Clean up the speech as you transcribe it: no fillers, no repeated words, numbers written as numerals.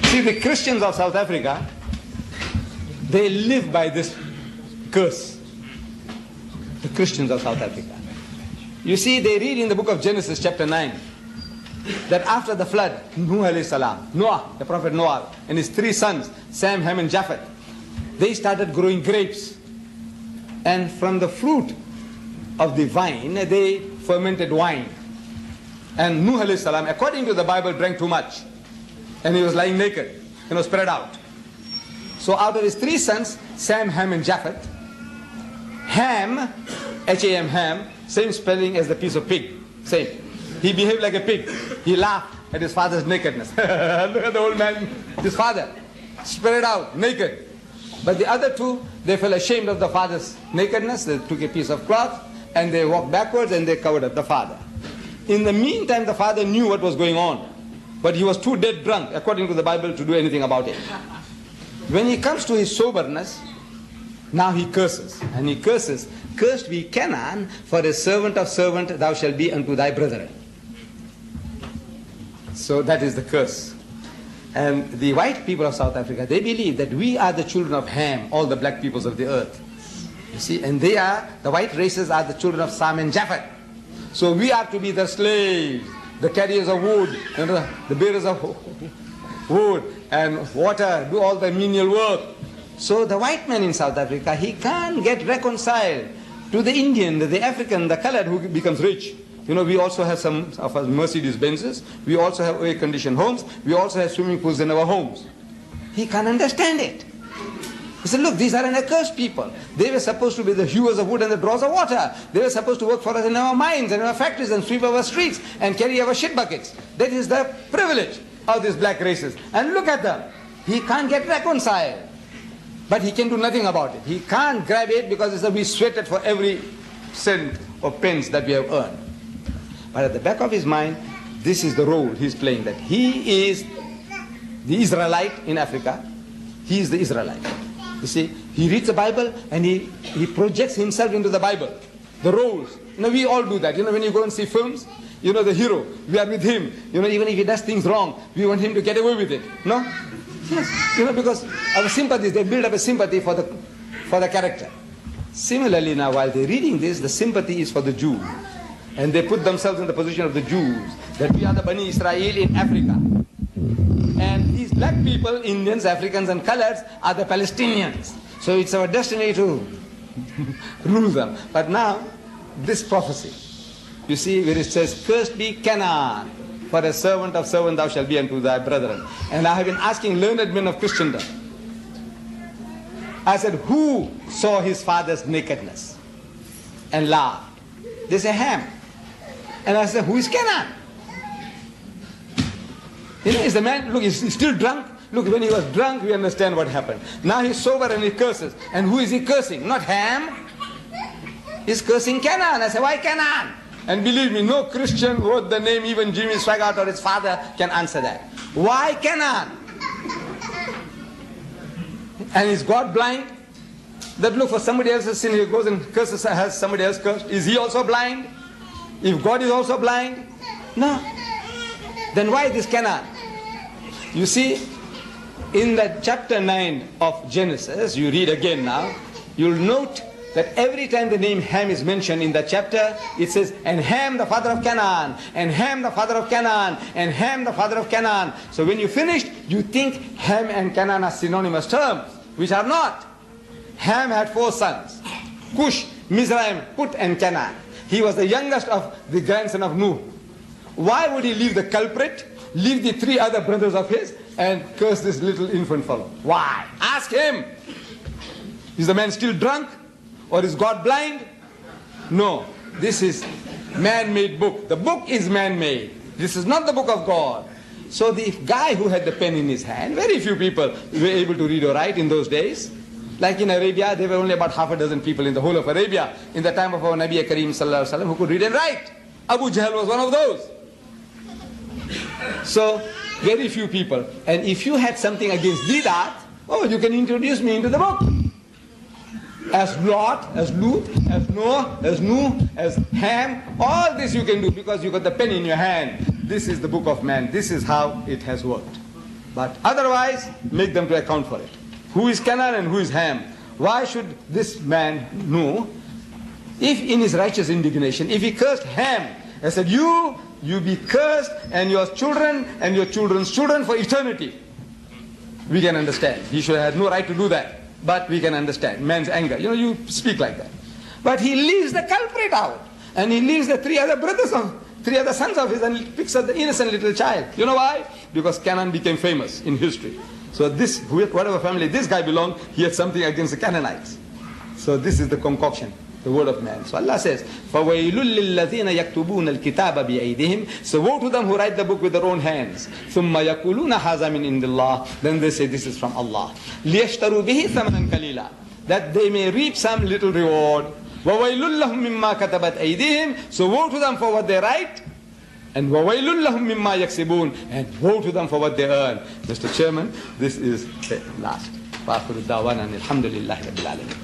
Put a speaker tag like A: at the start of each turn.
A: See, the Christians of South Africa, they live by this curse. The Christians of South Africa. You see, they read in the book of Genesis chapter 9 that after the flood, Noah, the prophet Noah, and his 3 sons, Sam, Ham, and Japheth, they started growing grapes. And from the fruit of the vine, they fermented wine. And Noah, according to the Bible, drank too much. And he was lying naked, spread out. So out of his 3 sons, Sam, Ham, and Japheth, Ham, H-A-M, Ham, same spelling as the piece of pig. Same. He behaved like a pig. He laughed at his father's nakedness. Look at the old man, his father, spread out, naked. But the other 2, they felt ashamed of the father's nakedness. They took a piece of cloth and they walked backwards and they covered up the father. In the meantime, the father knew what was going on. But he was too dead drunk, according to the Bible, to do anything about it. When he comes to his soberness, now he curses. And he curses, "Cursed be Canaan, for a servant of servant thou shalt be unto thy brethren." So that is the curse. And the white people of South Africa, they believe that we are the children of Ham, all the black peoples of the earth. You see, and they are, the white races are the children of Sam and Japheth. So we are to be the slaves, the carriers of wood, the bearers of wood and water, do all the menial work. So the white man in South Africa, he can't get reconciled to the Indian, the African, the colored who becomes rich. We also have some of us Mercedes-Benzes. We also have air-conditioned homes. We also have swimming pools in our homes. He can't understand it. He said, look, these are an accursed people. They were supposed to be the hewers of wood and the drawers of water. They were supposed to work for us in our mines and our factories and sweep our streets and carry our shit buckets. That is the privilege of these black races. And look at them. He can't get reconciled. But he can do nothing about it. He can't grab it because we sweated for every cent or pence that we have earned. But at the back of his mind, this is the role he's playing, that he is the Israelite in Africa. He is the Israelite. You see, he reads the Bible and he projects himself into the Bible. The roles. We all do that. When you go and see films, the hero, we are with him. Even if he does things wrong, we want him to get away with it. No? Yes. Because our sympathies, they build up a sympathy for the character. Similarly now, while they're reading this, the sympathy is for the Jews. And they put themselves in the position of the Jews, that we are the Bani Israel in Africa. And these black people, Indians, Africans and coloreds, are the Palestinians. So it's our destiny to rule them. But now, this prophecy, you see where it says, "Cursed be Canaan, for a servant of servant thou shalt be unto thy brethren." And I have been asking learned men of Christendom. I said, who saw his father's nakedness and laughed? They say, Ham. And I said, who is Canaan? Is the man, look, he's still drunk. Look, when he was drunk, we understand what happened. Now he's sober and he curses. And who is he cursing? Not Ham. He's cursing Canaan. I said, why Canaan? And believe me, no Christian worth the name, even Jimmy Swaggart or his father, can answer that. Why Canaan? And is God blind? That look, for somebody else's sin, he goes and curses, has somebody else cursed. Is he also blind? If God is also blind? No. Then why this Canaan? You see, in that chapter 9 of Genesis, you read again now, you'll note that every time the name Ham is mentioned in that chapter, it says, and Ham the father of Canaan, and Ham the father of Canaan, and Ham the father of Canaan. So when you finished, you think Ham and Canaan are synonymous terms, which are not. Ham had 4 sons, Cush, Mizraim, Put, and Canaan. He was the youngest of the grandson of Nuh. Why would he leave the culprit, leave the 3 other brothers of his, and curse this little infant fellow? Why? Ask him. Is the man still drunk? Or is God blind? No. This is man-made book. The book is man-made. This is not the book of God. So the guy who had the pen in his hand, very few people were able to read or write in those days. Like in Arabia, there were only about half a dozen people in the whole of Arabia in the time of our Nabi Kareem Sallallahu Alaihi Wasallam who could read and write. Abu Jahl was one of those. So, very few people. And if you had something against Didat, oh, you can introduce me into the book. As Lot, as Lut, as Noah, as Nuh, as Ham, all this you can do because you got the pen in your hand. This is the book of man. This is how it has worked. But otherwise, make them to account for it. Who is Canaan and who is Ham? Why should this man know? If in his righteous indignation, if he cursed Ham and said, you be cursed and your children and your children's children for eternity, we can understand. He should have had no right to do that. But we can understand man's anger. You speak like that. But he leaves the culprit out. And he leaves the three other sons of his, and he picks up the innocent little child. You know why? Because Canaan became famous in history. So this, whatever family this guy belonged, he had something against the Canaanites. So this is the concoction, the word of man. So Allah says, فَوَيْلٌ لِلَّذِينَ يَكْتُبُونَ الْكِتَابَ بِأَيْدِهِمْ. So woe to them who write the book with their own hands. ثُمَّ يَقُولُونَ هَذَا مِنْ عِنْدِ اللَّهِ. Then they say, this is from Allah. لِيَشْتَرُوا بِهِ ثَمَنًا قَلِيلًا. That they may reap some little reward. وَوَيْلٌ لَهُم مِّمَّا كَتَبَتْ أَيْدِيهِمْ. So woe to them for what they write. And وَوَيْلٌ لَهُم مِّمَّا يَكْسِبُونَ. And woe to them for what they earn. Mr. Chairman, this is the last. وآخر الدعوانا الحمد لله رب العالمين.